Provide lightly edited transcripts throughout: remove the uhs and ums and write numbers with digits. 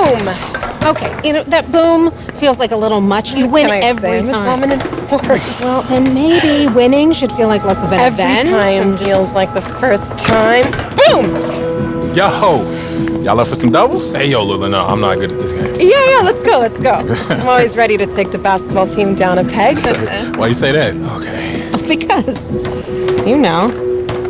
Boom! Okay, that boom feels like a little much. You win every time. Dominant force. Well, then maybe winning should feel like less of an event. Every time feels like the first time. Boom! Yo, y'all up for some doubles? Hey, yo, Lula, no, I'm not good at this game. Yeah, let's go. I'm always ready to take the basketball team down a peg. Why you say that? Okay. Because, you know.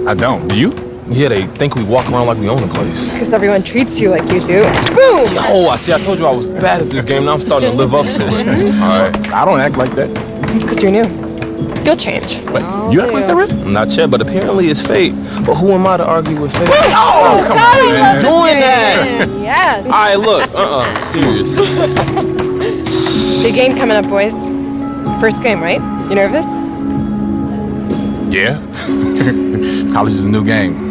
I don't. Do you? Yeah, they think we walk around like we own the place. Because everyone treats you like you do. Boom! Yo, I told you I was bad at this game. Now I'm starting to live up to it. All right. I don't act like that. It's because you're new. You'll change. Wait, you act like that, right? Not yet, but apparently it's fate. But who am I to argue with fate? Oh, come on, man. Doing that. Yes. All right, look. Serious. Big game coming up, boys. First game, right? You nervous? Yeah. College is a new game.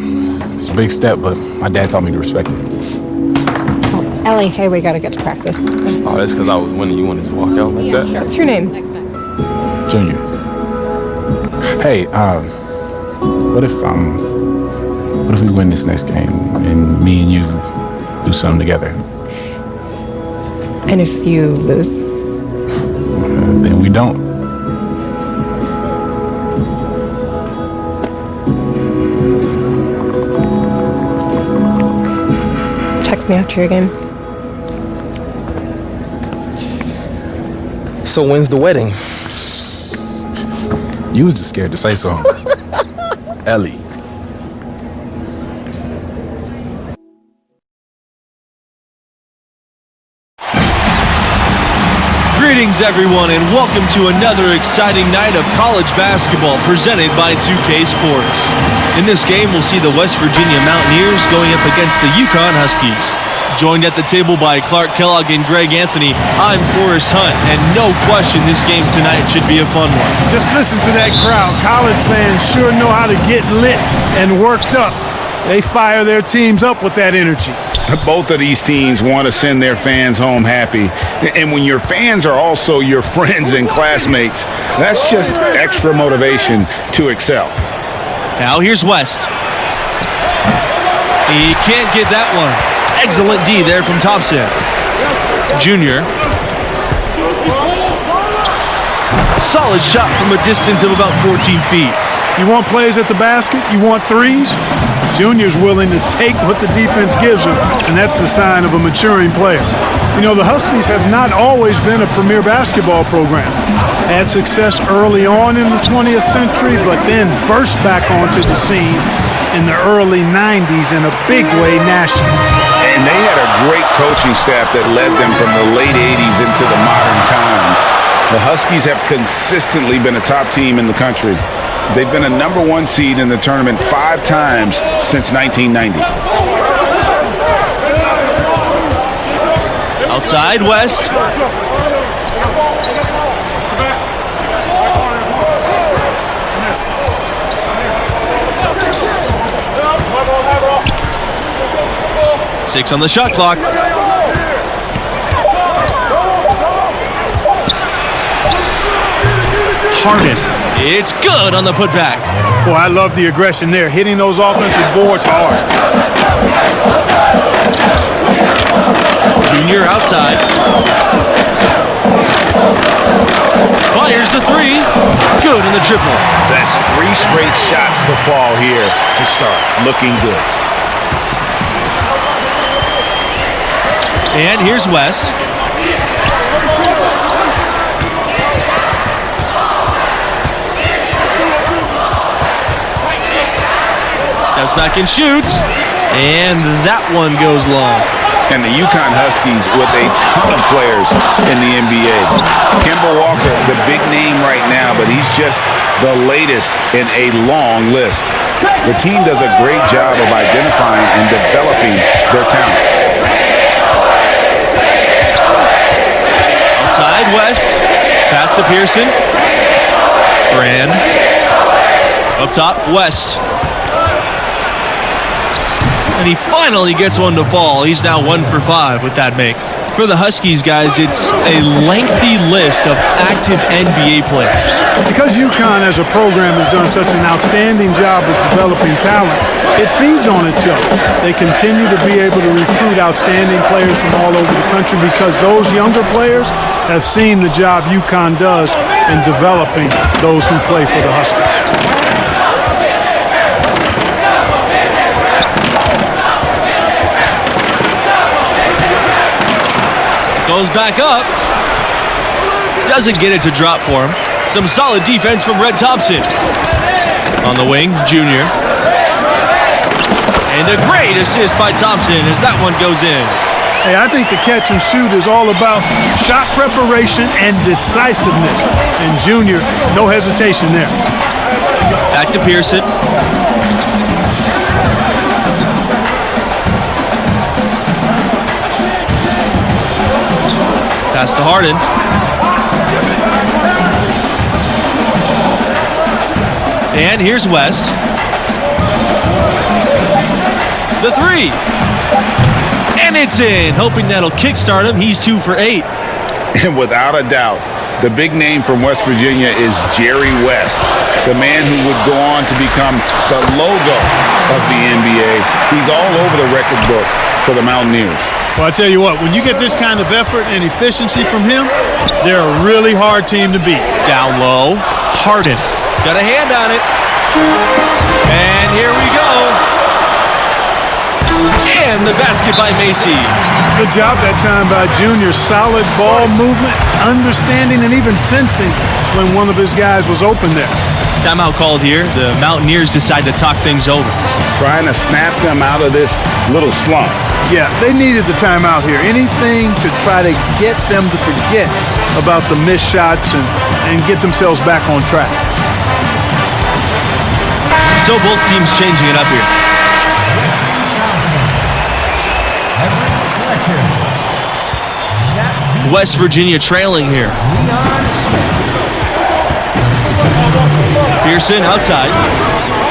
It's a big step, but my dad taught me to respect it. Oh, Ellie, hey, we gotta get to practice. Oh, that's because I was winning. You wanted to walk out like that? What's your name? Next time. Junior. Hey, what if we win this next game and me and you do something together? And if you lose? Then we don't. Text me after your game. So when's the wedding? You was just scared to say so. Ellie. Greetings, everyone, and welcome to another exciting night of college basketball presented by 2K Sports. In this game, we'll see the West Virginia Mountaineers going up against the UConn Huskies. Joined at the table by Clark Kellogg and Greg Anthony, I'm Forrest Hunt, and no question this game tonight should be a fun one. Just listen to that crowd. College fans sure know how to get lit and worked up. They fire their teams up with that energy. Both of these teams want to send their fans home happy. And when your fans are also your friends and classmates, that's just extra motivation to excel. Now here's West. He can't get that one. Excellent D there from Thompson. Junior. Solid shot from a distance of about 14 feet. You want plays at the basket? You want threes? Junior's willing to take what the defense gives him, and that's the sign of a maturing player. You know, the Huskies have not always been a premier basketball program. Had success early on in the 20th century, but then burst back onto the scene in the early 90s in a big way nationally. And they had a great coaching staff that led them from the late 80s into the modern times. The Huskies have consistently been a top team in the country. They've been a #1 seed in the tournament 5 times since 1990. Outside, West. Six on the shot clock. Harden. It's good on the putback. Boy, I love the aggression there, hitting those offensive boards hard. Junior outside. Fires the three. Good in the triple. That's 3 straight shots to fall here to start. Looking good. And here's West. Steps back and shoots. And that one goes long. And the UConn Huskies with a ton of players in the NBA. Kemba Walker, the big name right now, but he's just the latest in a long list. The team does a great job of identifying and developing their talent. Outside, West. Pass to Pearson. Brand. Up top, West. And he finally gets one to fall. He's now 1 for 5 with that make. For the Huskies, guys, it's a lengthy list of active NBA players. Because UConn as a program has done such an outstanding job of developing talent, it feeds on itself. They continue to be able to recruit outstanding players from all over the country because those younger players have seen the job UConn does in developing those who play for the Huskies. Goes back up. Doesn't get it to drop for him. Some solid defense from Red Thompson. On the wing, Junior. And a great assist by Thompson as that one goes in. Hey, I think the catch and shoot is all about shot preparation and decisiveness. And Junior, no hesitation there. Back to Pearson. Pass to Harden. And here's West. The three. And it's in. Hoping that'll kickstart him. He's 2 for 8. And without a doubt, the big name from West Virginia is Jerry West, the man who would go on to become the logo of the NBA. He's all over the record book for the Mountaineers. Well, I tell you what, when you get this kind of effort and efficiency from him, they're a really hard team to beat. Down low. Harden. Got a hand on it. And here we go. And the basket by Macy. Good job that time by Junior. Solid ball movement, understanding, and even sensing when one of his guys was open there. Timeout called here. The Mountaineers decide to talk things over. Trying to snap them out of this little slump. Yeah, they needed the timeout here. Anything to try to get them to forget about the missed shots and get themselves back on track. So both teams changing it up here. West Virginia trailing here. Pearson outside.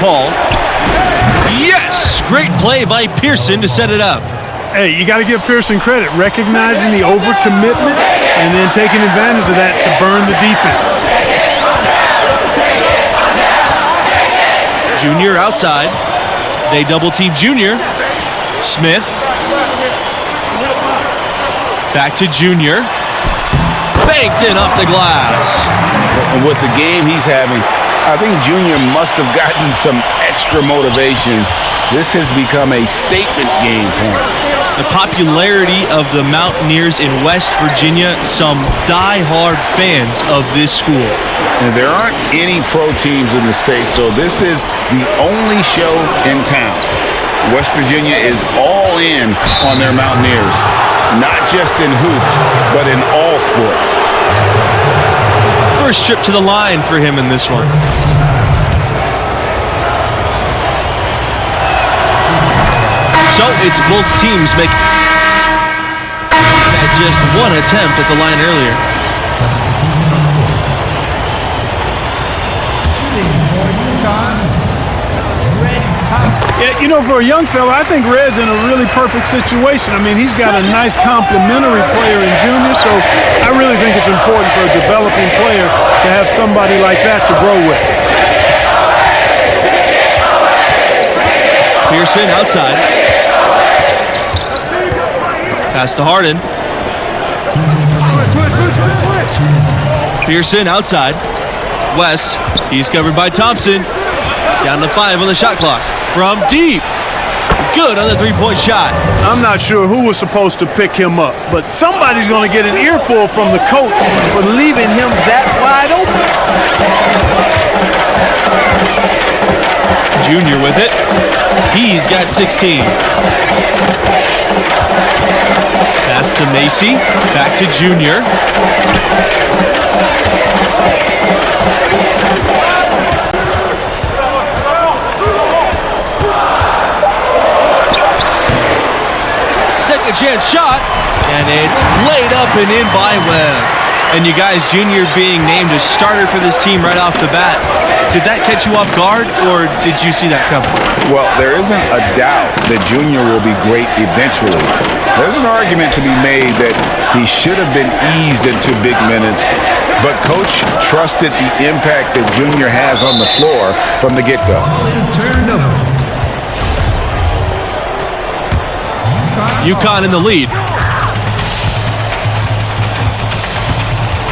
Paul. Yes! Great play by Pearson to set it up. Hey, you got to give Pearson credit, recognizing the overcommitment and then taking advantage of that to burn the defense. Junior outside. They double team Junior. Smith. Back to Junior. Banked in off the glass. And with the game he's having, I think Junior must have gotten some extra motivation. This has become a statement game for him. The popularity of the Mountaineers in West Virginia, some die-hard fans of this school. And there aren't any pro teams in the state, so this is the only show in town. West Virginia is all in on their Mountaineers, not just in hoops, but in all sports. First trip to the line for him in this one. So it's both teams make had just one attempt at the line earlier. Yeah, you know, for a young fella, I think Red's in a really perfect situation. I mean, he's got a nice complementary player in Junior, so I really think it's important for a developing player to have somebody like that to grow with. Pearson outside. Pass to Harden. Pearson outside. West. He's covered by Thompson. Down to 5 on the shot clock. From deep. Good on the three-point shot. I'm not sure who was supposed to pick him up, but somebody's going to get an earful from the coach for leaving him that wide open. Junior with it. He's got 16. Pass to Macy. Back to Junior. Second chance shot, and it's laid up and in by Webb. And you guys, Junior being named a starter for this team right off the bat. Did that catch you off guard, or did you see that coming? Well, there isn't a doubt that Junior will be great eventually. There's an argument to be made that He should have been eased into big minutes, but Coach trusted the impact that Junior has on the floor from the get-go. UConn in the lead.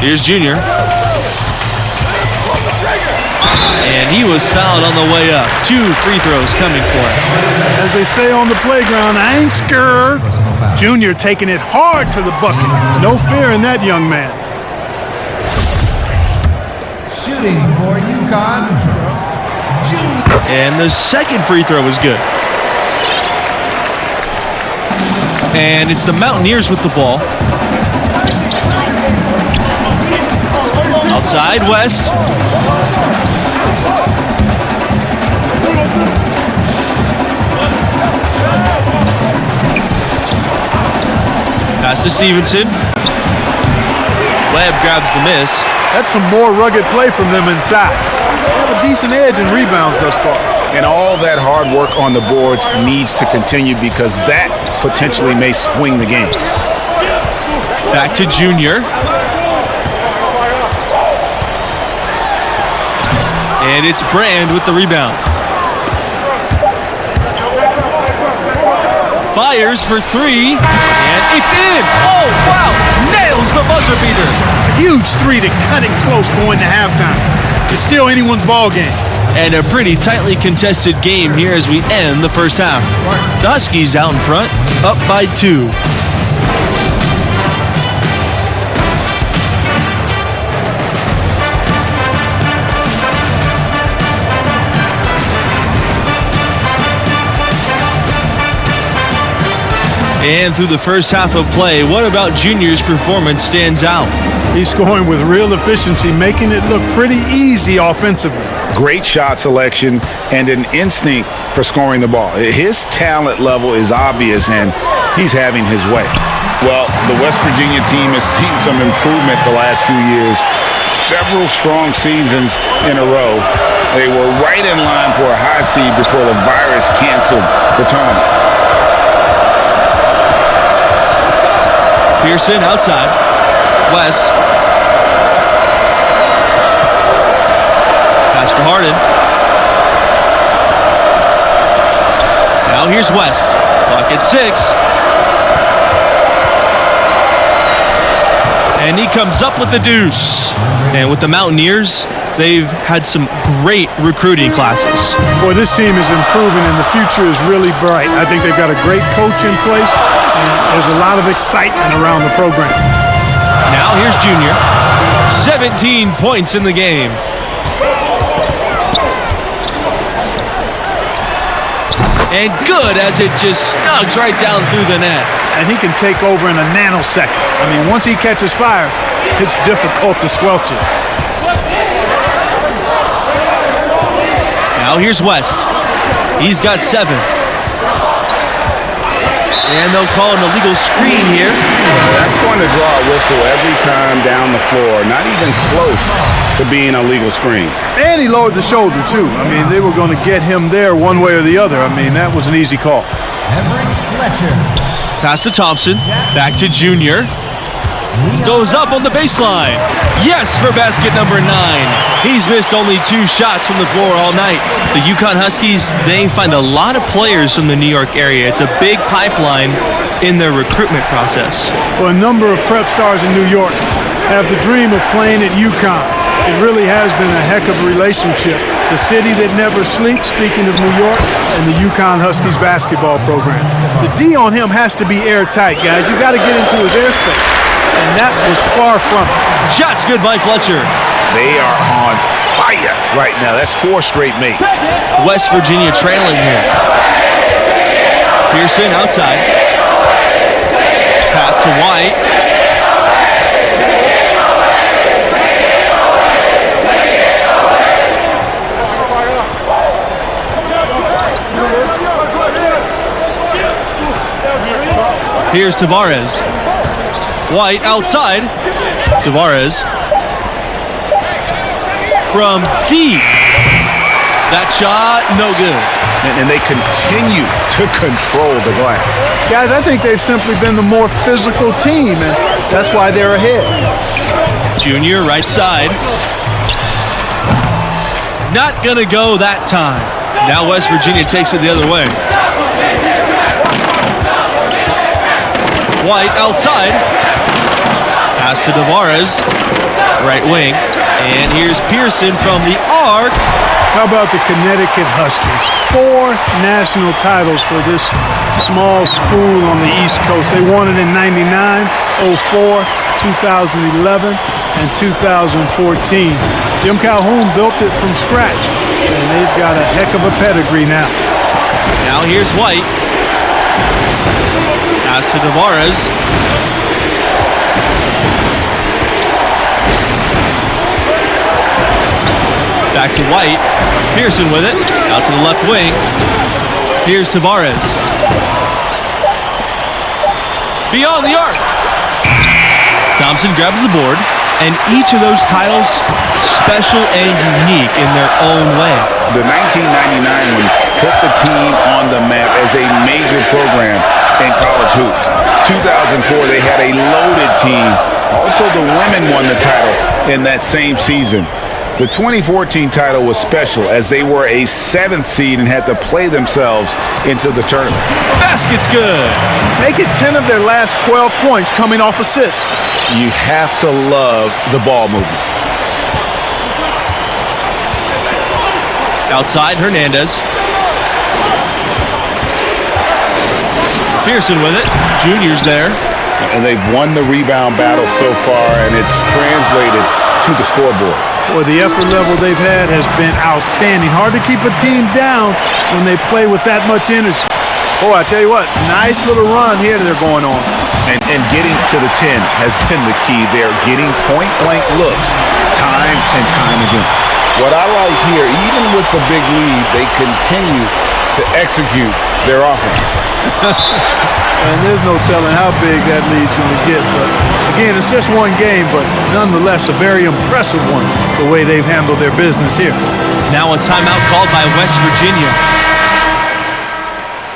Here's Junior. And he was fouled on the way up. 2 free throws coming for him. As they say on the playground, I ain't scared. Junior taking it hard to the bucket. No fear in that young man. Shooting for UConn, Junior. And the second free throw was good. And it's the Mountaineers with the ball. Outside, West. Pass to Stevenson. Webb grabs the miss. That's some more rugged play from them inside. They have a decent edge in rebounds thus far. And all that hard work on the boards needs to continue because that potentially may swing the game. Back to Junior. And it's Brand with the rebound. Fires for 3, and it's in! Oh, wow! Nails the buzzer beater! A huge three to cut it close going to halftime. It's still anyone's ball game. And a pretty tightly contested game here as we end the first half. The Huskies out in front, up by 2. And through the first half of play, what about Junior's performance stands out? He's scoring with real efficiency, making it look pretty easy offensively. Great shot selection and an instinct for scoring the ball. His talent level is obvious, and he's having his way. Well, the West Virginia team has seen some improvement the last few years. Several strong seasons in a row. They were right in line for a high seed before the virus canceled the tournament. Pearson outside. West. Pass for Harden. Now here's West. Clock at 6. And he comes up with the deuce. And with the Mountaineers, they've had some great recruiting classes. Boy, this team is improving and the future is really bright. I think they've got a great coach in place and there's a lot of excitement around the program. Now here's Junior. 17 points in the game. And good as it just snugs right down through the net. And he can take over in a nanosecond. I mean, once he catches fire, it's difficult to squelch it. Now here's West. He's got 7. And they'll call an illegal screen here. That's going to draw a whistle every time down the floor. Not even close to being a legal screen. And he lowered the shoulder, too. I mean, they were going to get him there one way or the other. I mean, that was an easy call. Pass to Thompson. Back to Junior. Goes up on the baseline. Yes for basket number 9. He's missed only 2 shots from the floor all night. The UConn Huskies, they find a lot of players from the New York area. It's a big pipeline in their recruitment process. Well, a number of prep stars in New York have the dream of playing at UConn. It really has been a heck of a relationship. The city that never sleeps, speaking of New York, and the UConn Huskies basketball program. The D on him has to be airtight, guys. You got to get into his airspace. And that was far from it. Shots good by Fletcher. They are on fire right now. That's 4 straight makes. West Virginia trailing here. Pearson outside. Pass to White. Here's Tavares. White outside. Tavares. From deep. That shot, no good. And they continue to control the glass. Guys, I think they've simply been the more physical team. And That's why they're ahead. Junior, right side. Not going to go that time. Now West Virginia takes it the other way. White outside. Pass to Tavares. Right wing. And here's Pearson from the arc. How about the Connecticut Huskies? 4 national titles for this small school on the East Coast. They won it in 99, 04, 2011, and 2014. Jim Calhoun built it from scratch, and they've got a heck of a pedigree now. Now here's White. Pass to Tavares. Back to White. Pearson with it. Out to the left wing. Here's Tavares. Beyond the arc. Thompson grabs the board. And each of those titles special and unique in their own way. The 1999 one put the team on the map as a major program in college hoops. 2004, they had a loaded team. Also, the women won the title in that same season. The 2014 title was special as they were a 7th seed and had to play themselves into the tournament. Basket's good. Make it 10 of their last 12 points coming off assists. You have to love the ball movement. Outside, Hernandez. Pearson with it. Junior's there. And they've won the rebound battle so far, and it's translated to the scoreboard. Boy, the effort level they've had has been outstanding. Hard to keep a team down when they play with that much energy. Boy, I tell you what, nice little run here they're going on. And getting to the 10 has been the key. They're getting point-blank looks time and time again. What I like here, even with the big lead, they continue to execute their offense. And there's no telling how big that lead's going to get. But again, it's just one game, but nonetheless a very impressive one, the way they've handled their business here. Now a timeout called by West Virginia.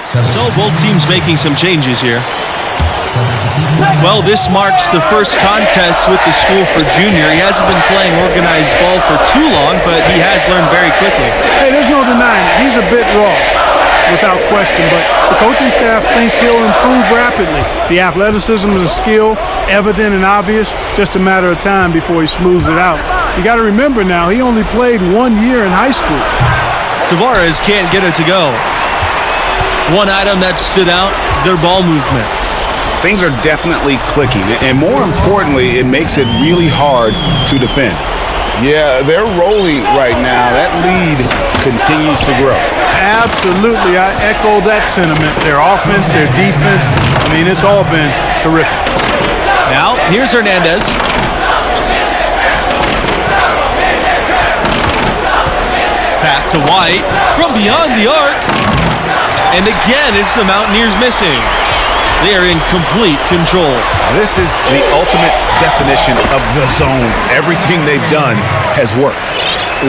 So both teams making some changes here. Well, this marks the first contest with the school for Junior. He hasn't been playing organized ball for too long, but he has learned very quickly. Hey, there's no denying it. He's a bit raw, without question, but the coaching staff thinks he'll improve rapidly. The athleticism and the skill, evident and obvious, just a matter of time before he smooths it out. You got to remember now, he only played 1 year in high school. Tavares can't get it to go. One item that stood out, their ball movement. Things are definitely clicking, and more importantly, it makes it really hard to defend. Yeah, they're rolling right now. That lead continues to grow. Absolutely, I echo that sentiment. Their offense, their defense, I mean, it's all been terrific. Now, here's Hernandez. Pass to White from beyond the arc. And again, it's the Mountaineers missing. They are in complete control. This is the ultimate definition of the zone. Everything they've done has worked.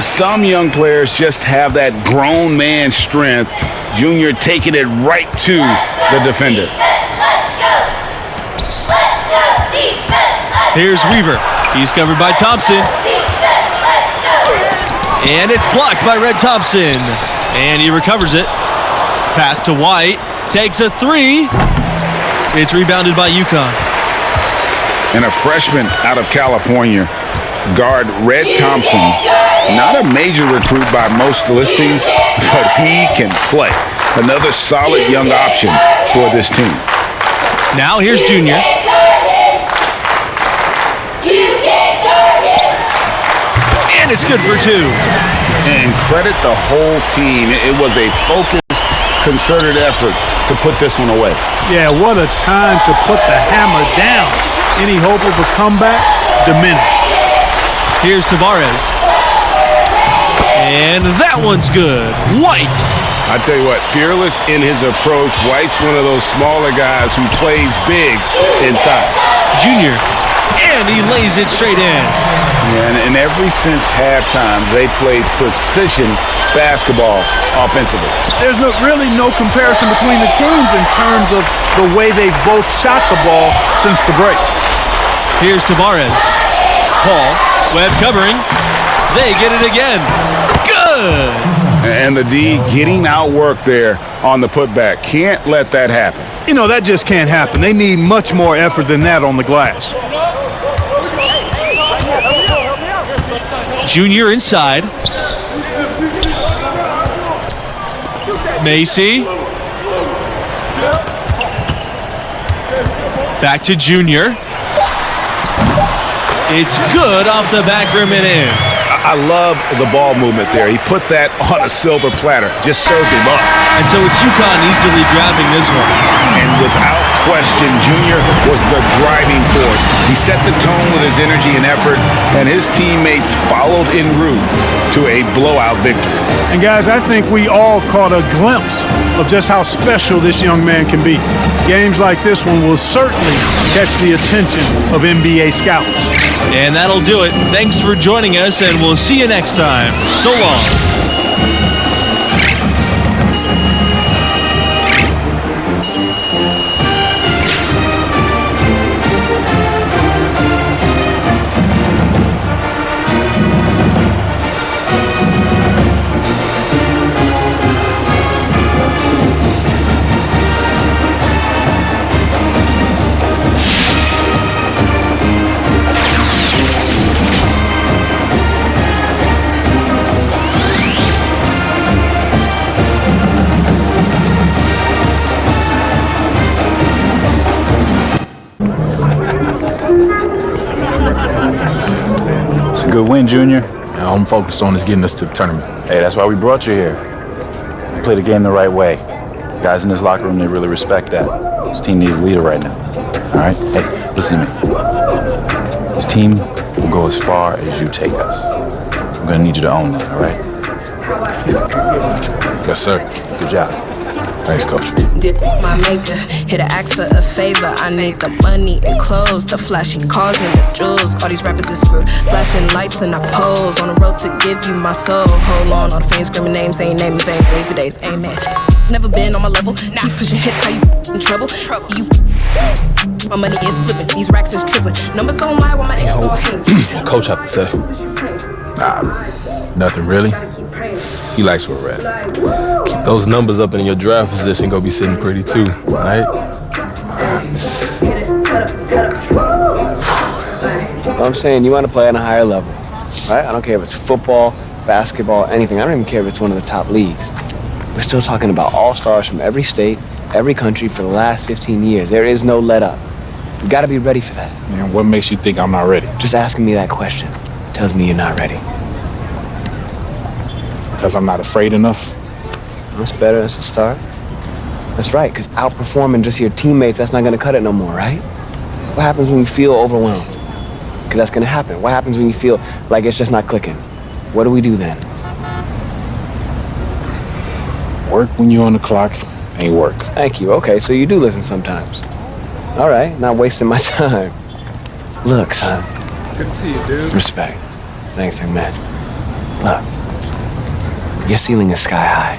Some young players just have that grown man strength. Junior taking it right to the defender. Here's Weaver. He's covered by Thompson. And it's blocked by Red Thompson. And he recovers it. Pass to White. Takes a three. It's rebounded by UConn. And a freshman out of California, guard Red Thompson. Not a major recruit by most listings, but he can play. Another solid young option for this team. Now here's Junior. And it's good for two. And credit the whole team. It was a focused, concerted effort to put this one away. Yeah, what a time to put the hammer down. Any hope of a comeback diminished. Here's Tavares. And that one's good. White. I tell you what, fearless in his approach. White's one of those smaller guys who plays big inside. Junior. And he lays it straight in. Yeah, and ever since halftime, they played precision basketball offensively. There's really no comparison between the teams in terms of the way they've both shot the ball since the break. Here's Tavares. Paul, Webb covering. They get it again. Good! And the D getting outworked there on the putback. Can't let that happen. You know, that just can't happen. They need much more effort than that on the glass. Junior inside. Macy. Back to Junior. It's good off the back rim and in. I love the ball movement there. He put that on a silver platter. Just served him up. And so it's UConn easily grabbing this one. And without question, Junior was the driving force. He set the tone with his energy and effort, and his teammates followed en route to a blowout victory. And guys, I think we all caught a glimpse of just how special this young man can be. Games like this one will certainly catch the attention of NBA scouts. And that'll do it. Thanks for joining us, and we'll see you next time. So long. It's a good win, Junior. All I'm focused on is getting us to the tournament. Hey, that's why we brought you here. You play the game the right way. Guys in this locker room, they really respect that. This team needs a leader right now. All right? Hey, listen to me. This team will go as far as you take us. I'm gonna need you to own that, all right? Yes, sir. Good job. Thanks, Coach. Did my maker hit an ask for a favor? I need the money and clothes, the flashy cars and the jewels. All these rappers is screwed, flashing lights and I pose on the road to give you my soul. Hold on, all the fans screaming names, ain't naming things, days for days, amen. Never been on my level, keep pushing hits, how you in trouble? You, my money is flipping, these racks is tripping. Numbers don't lie while my ex is all hating. Coach have to say. Nothing really. He likes where we're at. Keep those numbers up in your draft position, gonna be sitting pretty too, right? Well, I'm saying you want to play on a higher level, right? I don't care if it's football, basketball, anything. I don't even care if it's one of the top leagues. We're still talking about all-stars from every state, every country for the last 15 years. There is no let-up. You got to be ready for that. Man, what makes you think I'm not ready? Just asking me that question tells me you're not ready. Because I'm not afraid enough? That's better as a start. That's right, because outperforming just your teammates, that's not going to cut it no more, right? What happens when you feel overwhelmed? Because that's going to happen. What happens when you feel like it's just not clicking? What do we do then? Work when you're on the clock ain't work. Thank you. Okay, so you do listen sometimes. All right, not wasting my time. Look, son. Good to see you, dude. Respect. Thanks, young man. Look, your ceiling is sky high.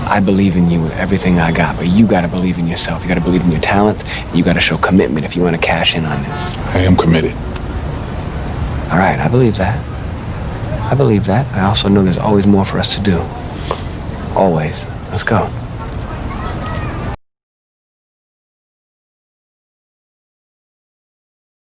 I believe in you with everything I got, but you gotta believe in yourself. You gotta believe in your talents, and you gotta show commitment if you wanna cash in on this. I am committed. All right, I believe that. I believe that. I also know there's always more for us to do. Always. Let's go.